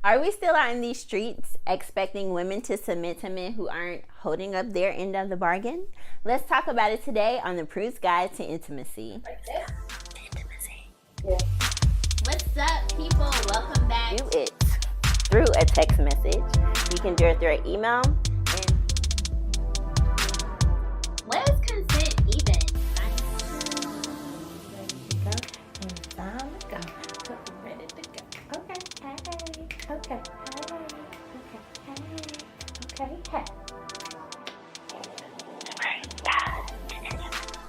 Are we still out in these streets expecting women to submit to men who aren't holding up their end of the bargain? Let's talk about it today on the Prude's Guide to Intimacy. Like this? Intimacy. Yeah. What's up, people? Welcome back. Do it through a text message. You can do it through an email. And what is consent even? Ready to go. Okay. Hey. Okay. Hey.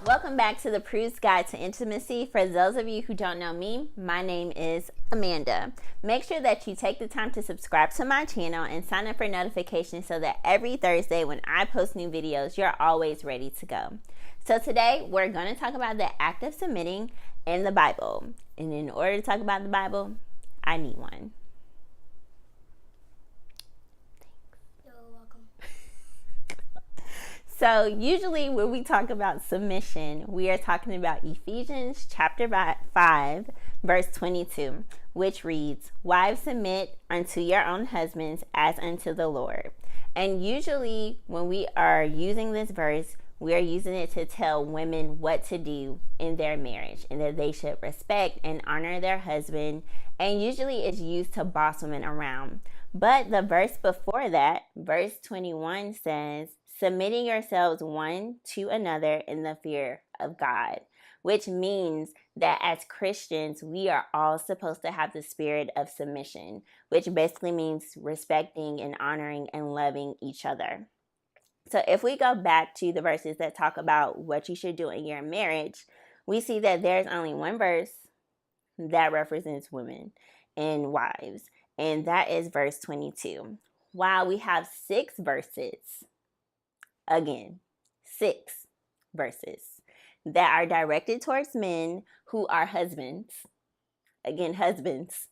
Welcome back to the Prude's Guide to Intimacy. For those of you who don't know me, my name is Amanda. Make sure that you take the time to subscribe to my channel and sign up for notifications so that every Thursday when I post new videos, you're always ready to go. So today, we're going to talk about the act of submitting in the Bible. And in order to talk about the Bible, I need one. You're welcome. So usually when we talk about submission, we are talking about Ephesians chapter 5, verse 22, which reads, "Wives, submit unto your own husbands as unto the Lord." And usually when we are using this verse, we are using it to tell women what to do in their marriage and that they should respect and honor their husband. And usually it's used to boss women around. But the verse before that, verse 21 says, "Submitting yourselves one to another in the fear of God," which means that as Christians, we are all supposed to have the spirit of submission, which basically means respecting and honoring and loving each other. So if we go back to the verses that talk about what you should do in your marriage, we see that there's only one verse that represents women and wives, and that is verse 22. While we have 6 verses, again, 6 verses that are directed towards men who are husbands, again, husbands,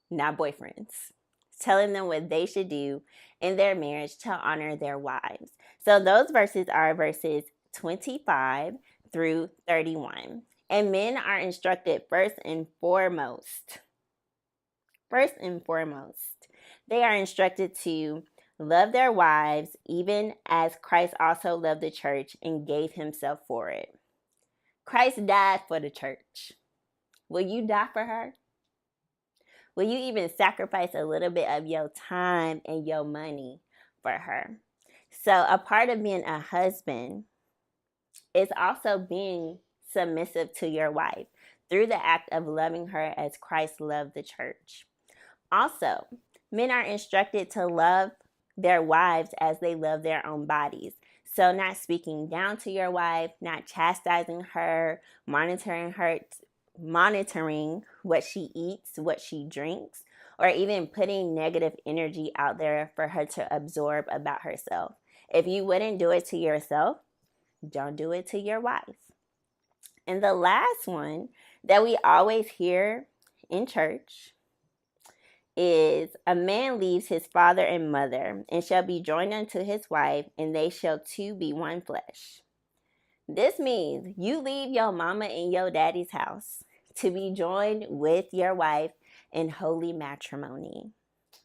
not boyfriends, telling them what they should do in their marriage to honor their wives. So those verses are verses 25 through 31. And men are instructed first and foremost, they are instructed to love their wives even as Christ also loved the church and gave himself for it. Christ died for the church. Will you die for her? Will you even sacrifice a little bit of your time and your money for her? So a part of being a husband is also being submissive to your wife through the act of loving her as Christ loved the church. Also, men are instructed to love their wives as they love their own bodies. So not speaking down to your wife, not chastising her, monitoring what she eats, what she drinks, or even putting negative energy out there for her to absorb about herself. If you wouldn't do it to yourself, don't do it to your wife. And the last one that we always hear in church is, "A man leaves his father and mother and shall be joined unto his wife, and they shall two be one flesh." This means you leave your mama and your daddy's house to be joined with your wife in holy matrimony,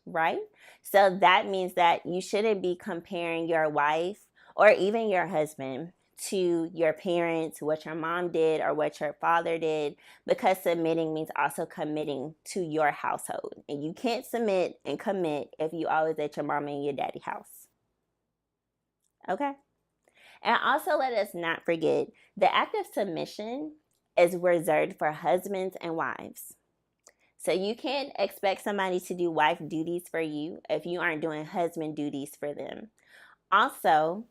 right? So that means that you shouldn't be comparing your wife or even your husband to your parents, what your mom did or what your father did, because submitting means also committing to your household. And you can't submit and commit if you always at your mama and your daddy house. Okay? And also let us not forget, the act of submission is reserved for husbands and wives. So you can't expect somebody to do wife duties for you if you aren't doing husband duties for them. Also,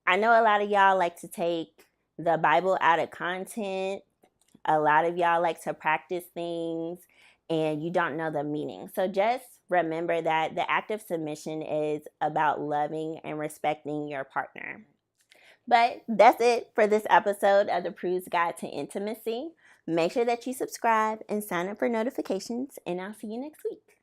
I know a lot of y'all like to take the Bible out of content. A lot of y'all like to practice things and you don't know the meaning. So just remember that the act of submission is about loving and respecting your partner. But that's it for this episode of the Prude's Guide to Intimacy. Make sure that you subscribe and sign up for notifications, and I'll see you next week.